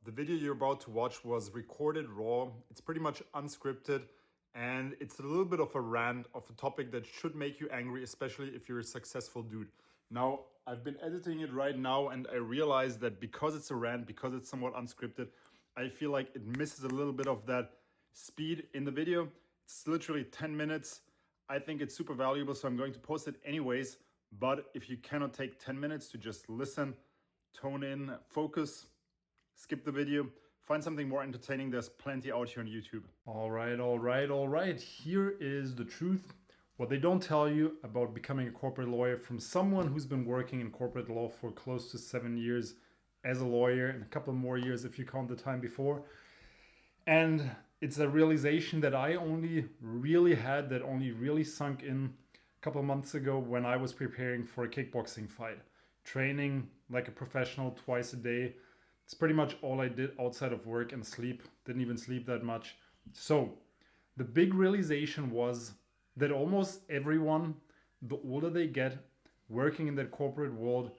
The video you're about to watch was recorded raw. It's pretty much unscripted, and it's a little bit of a rant of a topic that should make you angry, especially if you're a successful dude. Now, I've been editing it right now, and I realized that because it's a rant, because it's somewhat unscripted, I feel like it misses a little bit of that speed in the video. It's literally 10 minutes. I think it's super valuable, so I'm going to post it anyways. But if you cannot take 10 minutes to just listen, tone in, focus, skip the video, find something more entertaining. There's plenty out here on YouTube. All right. Here is the truth. What they don't tell you about becoming a corporate lawyer from someone who's been working in corporate law for close to 7 years as a lawyer and a couple more years if you count the time before. And it's a realization that I only really sunk in a couple months ago when I was preparing for a kickboxing fight, training like a professional twice a day. It's pretty much all I did outside of work and sleep. Didn't even sleep that much. So the big realization was that almost everyone, the older they get, working in that corporate world,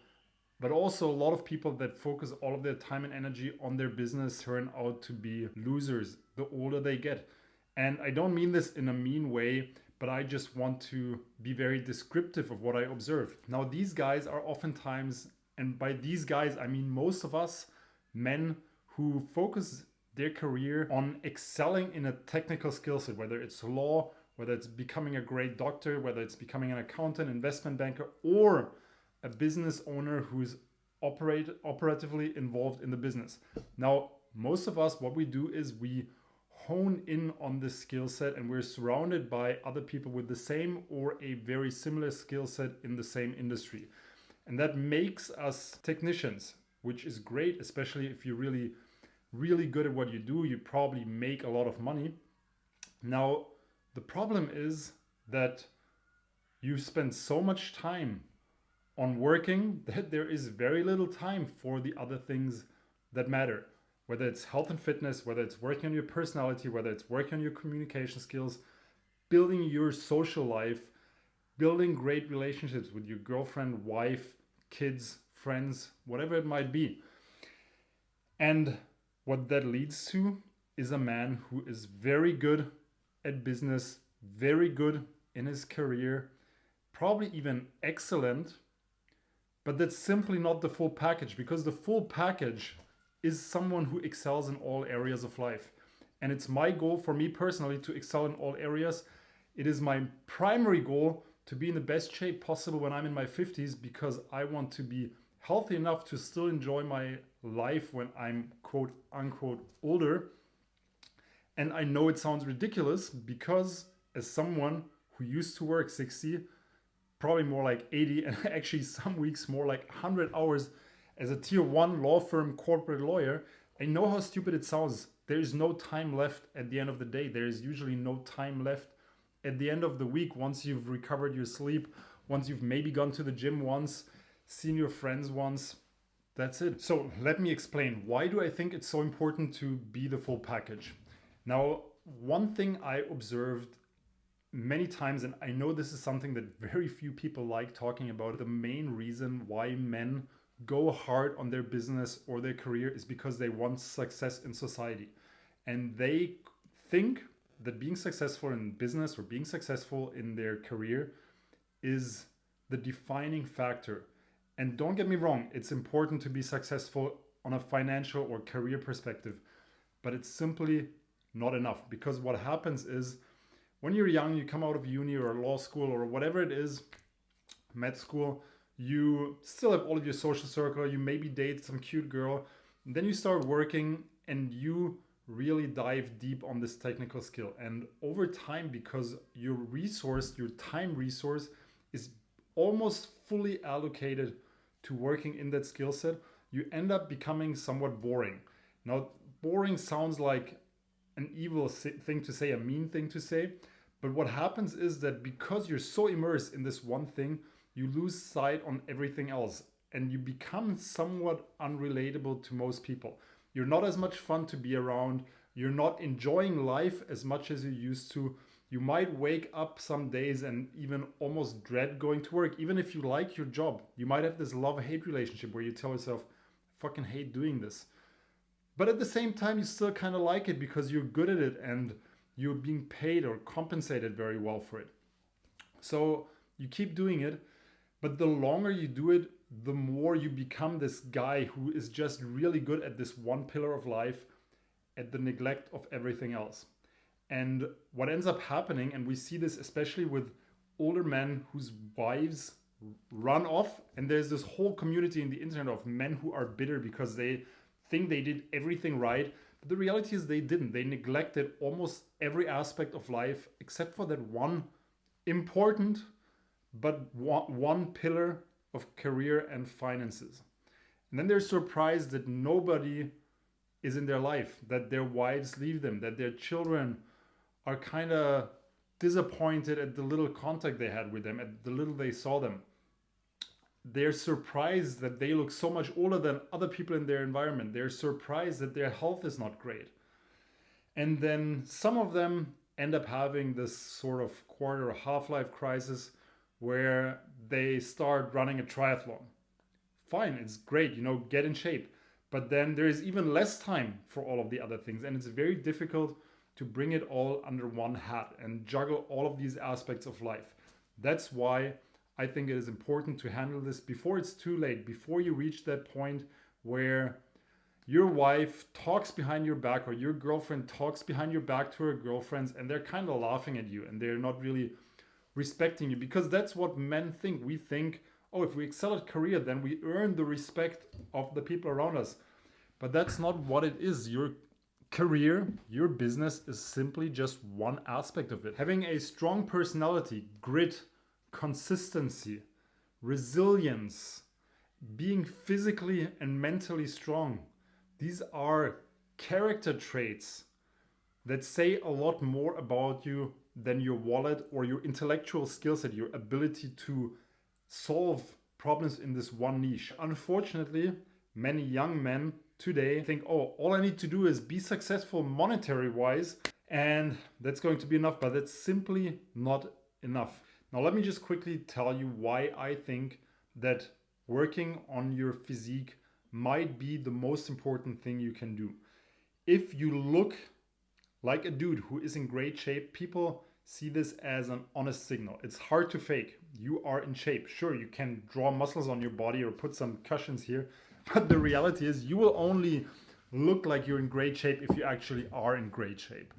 but also a lot of people that focus all of their time and energy on their business turn out to be losers the older they get. And I don't mean this in a mean way, but I just want to be very descriptive of what I observe. Now, these guys are oftentimes, and by these guys, I mean most of us, men who focus their career on excelling in a technical skill set, whether it's law, whether it's becoming a great doctor, whether it's becoming an accountant, investment banker, or a business owner who's operatively involved in the business. Now, most of us, what we do is we hone in on this skill set, and we're surrounded by other people with the same or a very similar skill set in the same industry. And that makes us technicians, which is great, especially if you're really good at what you do. You probably make a lot of money. Now, the problem is that you spend so much time on working that there is very little time for the other things that matter. Whether it's health and fitness, whether it's working on your personality, whether it's working on your communication skills, building your social life, building great relationships with your girlfriend, wife, kids, friends, whatever it might be. And what that leads to is a man who is very good at business, very good in his career, probably even excellent, but that's simply not the full package, because the full package is someone who excels in all areas of life. And it's my goal for me personally to excel in all areas. It is my primary goal to be in the best shape possible when I'm in my 50s, because I want to be healthy enough to still enjoy my life when I'm quote unquote older. And I know it sounds ridiculous, because as someone who used to work 60, probably more like 80, and actually some weeks more like 100 hours as a tier 1 law firm corporate lawyer, I know how stupid it sounds. There is no time left at the end of the day. There is usually no time left at the end of the week once you've recovered your sleep, once you've maybe gone to the gym once, seen your friends once. That's it. So let me explain. Why do I think it's so important to be the full package? Now, one thing I observed many times, and I know this is something that very few people like talking about, the main reason why men go hard on their business or their career is because they want success in society. And they think that being successful in business or being successful in their career is the defining factor. And don't get me wrong, it's important to be successful on a financial or career perspective, but it's simply not enough. Because what happens is, when you're young, you come out of uni or law school or whatever it is, med school, you still have all of your social circle, you maybe date some cute girl, and then you start working and you really dive deep on this technical skill. And over time, because your time resource is almost fully allocated to working in that skill set, you end up becoming somewhat boring. Now, boring sounds like an evil thing to say, a mean thing to say. But what happens is that because you're so immersed in this one thing, you lose sight on everything else, and you become somewhat unrelatable to most people. You're not as much fun to be around. You're not enjoying life as much as you used to. You might wake up some days and even almost dread going to work, even if you like your job. You might have this love-hate relationship where you tell yourself, I fucking hate doing this. But at the same time, you still kind of like it because you're good at it and you're being paid or compensated very well for it. So you keep doing it, but the longer you do it, the more you become this guy who is just really good at this one pillar of life at the neglect of everything else. And what ends up happening, and we see this especially with older men whose wives run off, and there's this whole community in the internet of men who are bitter because they think they did everything right. But the reality is they didn't. They neglected almost every aspect of life except for that one important but one pillar of career and finances. And then they're surprised that nobody is in their life, that their wives leave them, that their children are kind of disappointed at the little contact they had with them, at the little they saw them. They're surprised that they look so much older than other people in their environment. They're surprised that their health is not great. And then some of them end up having this sort of quarter or half-life crisis where they start running a triathlon. Fine, it's great, get in shape. But then there is even less time for all of the other things. And it's very difficult to bring it all under one hat and juggle all of these aspects of life. That's why I think it is important to handle this before it's too late, before you reach that point where your wife talks behind your back or your girlfriend talks behind your back to her girlfriends and they're kind of laughing at you and they're not really respecting you, because that's what men think. We think, oh, if we excel at career, then we earn the respect of the people around us. But that's not what it is. Your career, your business is simply just one aspect of it. Having a strong personality, grit, consistency, resilience, being physically and mentally strong, these are character traits that say a lot more about you than your wallet or your intellectual skill set, your ability to solve problems in this one niche. Unfortunately, many young men today think, oh, all I need to do is be successful monetary wise and that's going to be enough, but that's simply not enough. Now, let me just quickly tell you why I think that working on your physique might be the most important thing you can do. If you look like a dude who is in great shape, people see this as an honest signal. It's hard to fake. You are in shape. Sure, you can draw muscles on your body or put some cushions here, but the reality is you will only look like you're in great shape if you actually are in great shape.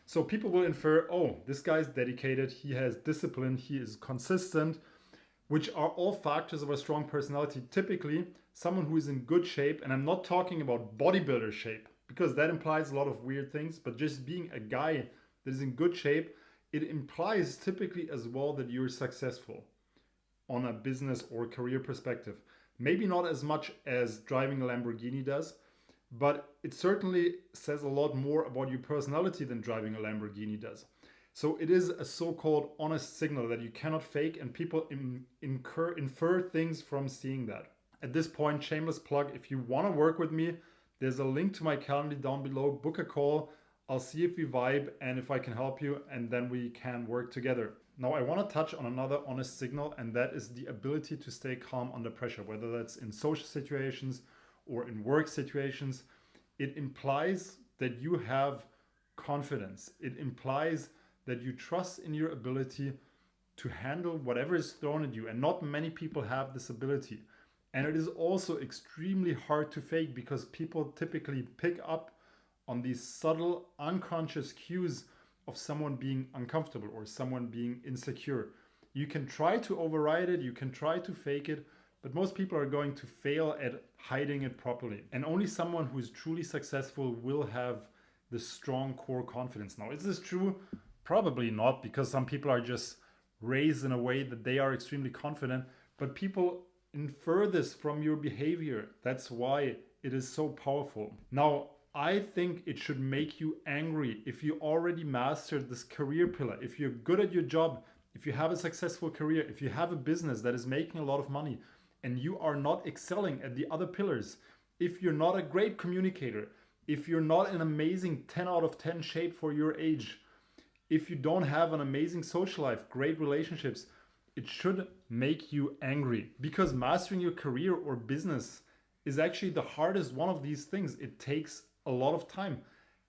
So people will infer, oh, this guy's dedicated, he has discipline, he is consistent, which are all factors of a strong personality. Typically, someone who is in good shape, and I'm not talking about bodybuilder shape, because that implies a lot of weird things, but just being a guy that is in good shape, it implies typically as well that you're successful on a business or career perspective. Maybe not as much as driving a Lamborghini does, but it certainly says a lot more about your personality than driving a Lamborghini does. So it is a so-called honest signal that you cannot fake, and people infer things from seeing that. At this point, shameless plug, if you want to work with me, there's a link to my calendar down below. Book a call. I'll see if we vibe and if I can help you, and then we can work together. Now, I want to touch on another honest signal, and that is the ability to stay calm under pressure, whether that's in social situations or in work situations. It implies that you have confidence. It implies that you trust in your ability to handle whatever is thrown at you, and not many people have this ability. And it is also extremely hard to fake because people typically pick up on these subtle, unconscious cues of someone being uncomfortable or someone being insecure. You can try to override it, you can try to fake it, but most people are going to fail at hiding it properly. And only someone who is truly successful will have this strong core confidence. Now, is this true? Probably not, because some people are just raised in a way that they are extremely confident, but people infer this from your behavior. That's why it is so powerful. Now, I think it should make you angry if you already mastered this career pillar, if you're good at your job, if you have a successful career, if you have a business that is making a lot of money and you are not excelling at the other pillars, if you're not a great communicator, if you're not an amazing 10 out of 10 shape for your age, if you don't have an amazing social life, great relationships, it should make you angry, because mastering your career or business is actually the hardest one of these things. It takes a lot of time.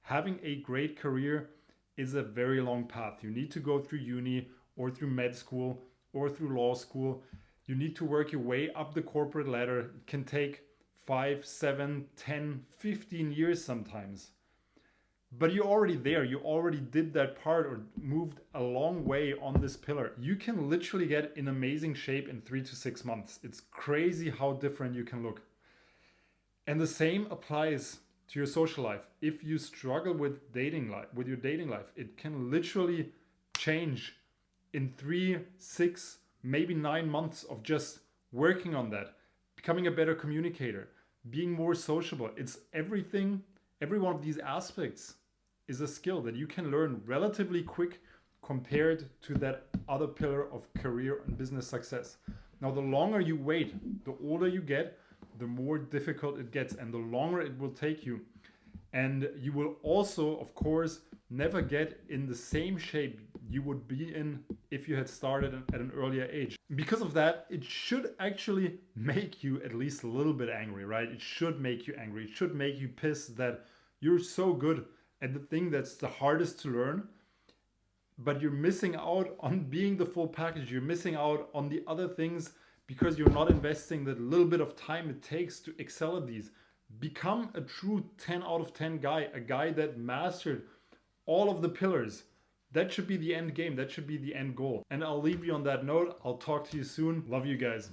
Having a great career is a very long path. You need to go through uni or through med school or through law school. You need to work your way up the corporate ladder. It can take 5, 7, 10, 15 years sometimes. But you're already there. You already did that part or moved a long way on this pillar. You can literally get in amazing shape in 3 to 6 months. It's crazy how different you can look. And the same applies to your social life. If you struggle with your dating life, it can literally change in 3, 6, maybe 9 months of just working on that, becoming a better communicator, being more sociable. It's everything. Every one of these aspects is a skill that you can learn relatively quick compared to that other pillar of career and business success. Now, the longer you wait, the older you get, the more difficult it gets and the longer it will take you. And you will also, of course, never get in the same shape you would be in if you had started at an earlier age. Because of that, it should actually make you at least a little bit angry, right? It should make you angry. It should make you pissed that you're so good at the thing that's the hardest to learn, but you're missing out on being the full package. You're missing out on the other things because you're not investing that little bit of time it takes to excel at these. Become a true 10 out of 10 guy, a guy that mastered all of the pillars. That should be the end game. That should be the end goal. And I'll leave you on that note. I'll talk to you soon. Love you guys.